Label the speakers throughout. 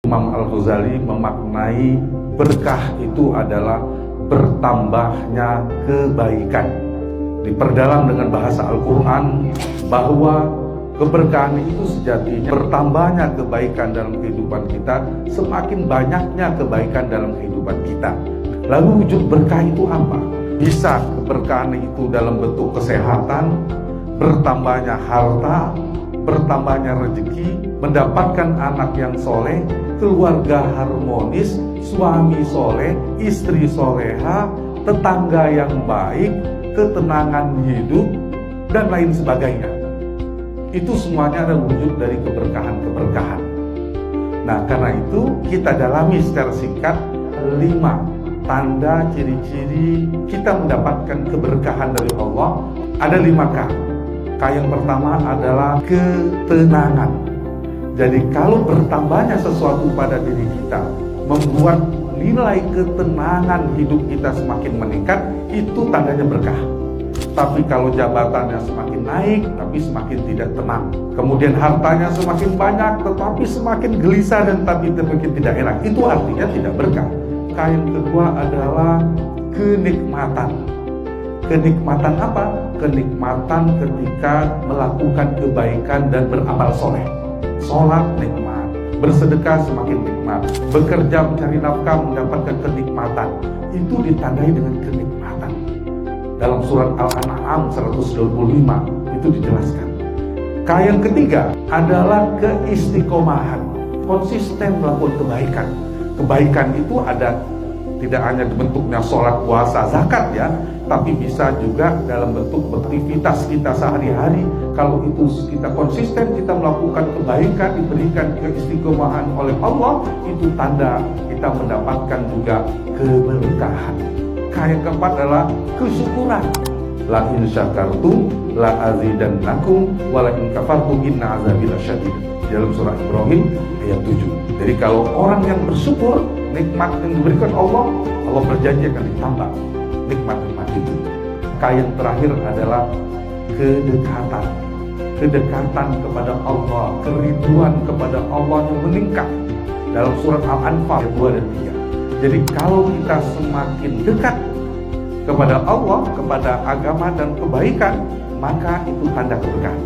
Speaker 1: Imam Al-Ghazali memaknai berkah itu adalah bertambahnya kebaikan. Diperdalam dengan bahasa Al-Quran bahwa keberkahan itu sejatinya bertambahnya kebaikan dalam kehidupan kita, semakin banyaknya kebaikan dalam kehidupan kita. Lalu wujud berkah itu apa? Bisa keberkahan itu dalam bentuk kesehatan, bertambahnya harta, bertambahnya rezeki, mendapatkan anak yang soleh, keluarga harmonis, suami soleh, istri soleha, tetangga yang baik, ketenangan hidup, dan lain sebagainya. Itu semuanya adalah wujud dari keberkahan-keberkahan. Nah, karena itu kita dalami secara singkat 5 tanda ciri-ciri kita mendapatkan keberkahan dari Allah. Ada 5 K. K yang pertama adalah ketenangan. Jadi kalau bertambahnya sesuatu pada diri kita membuat nilai ketenangan hidup kita semakin meningkat, itu tandanya berkah. Tapi kalau jabatannya semakin naik tapi semakin tidak tenang, kemudian hartanya semakin banyak tetapi semakin gelisah dan tapi semakin tidak enak, itu artinya tidak berkah. Yang kedua adalah kenikmatan. Kenikmatan apa? Kenikmatan ketika melakukan kebaikan dan beramal soleh. Sholat nikmat, bersedekah semakin nikmat, bekerja mencari nafkah mendapatkan kenikmatan. Itu ditandai dengan kenikmatan. Dalam surat Al-An'am 125 itu dijelaskan. Yang ketiga adalah keistiqomahan, konsisten melakukan kebaikan. Kebaikan itu ada tidak hanya bentuknya sholat, puasa, zakat ya, tapi bisa juga dalam bentuk aktivitas kita sehari-hari. Kalau itu kita konsisten, kita melakukan kebaikan, diberikan keistiqomahan oleh Allah, itu tanda kita mendapatkan juga keberkahan. Yang keempat adalah kesyukuran. La in syakartum la azidannakum wa la in kafartum inna azabi lasyadid. Dalam surah Ibrahim ayat 7. Jadi kalau orang yang bersyukur nikmat yang diberikan Allah, Allah berjanji akan ditambah nikmat-nikmat itu. Yang terakhir adalah kedekatan. Kedekatan kepada Allah, kerinduan kepada Allah yang meningkat. Dalam surat Al-Anfal ayat 2 dan 3. Jadi kalau kita semakin dekat kepada Allah, kepada agama dan kebaikan, maka itu tanda keberkahan.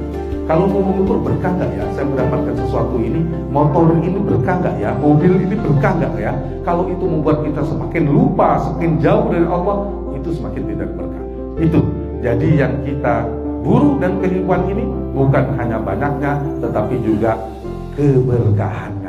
Speaker 1: Kalau mau mengukur berkah nggak ya, saya mendapatkan sesuatu ini, motor ini berkah nggak ya, mobil ini berkah nggak ya, kalau itu membuat kita semakin lupa, semakin jauh dari Allah, itu semakin tidak berkah. Itu, jadi yang kita buru dan kehidupan ini bukan hanya banyaknya, tetapi juga keberkahan.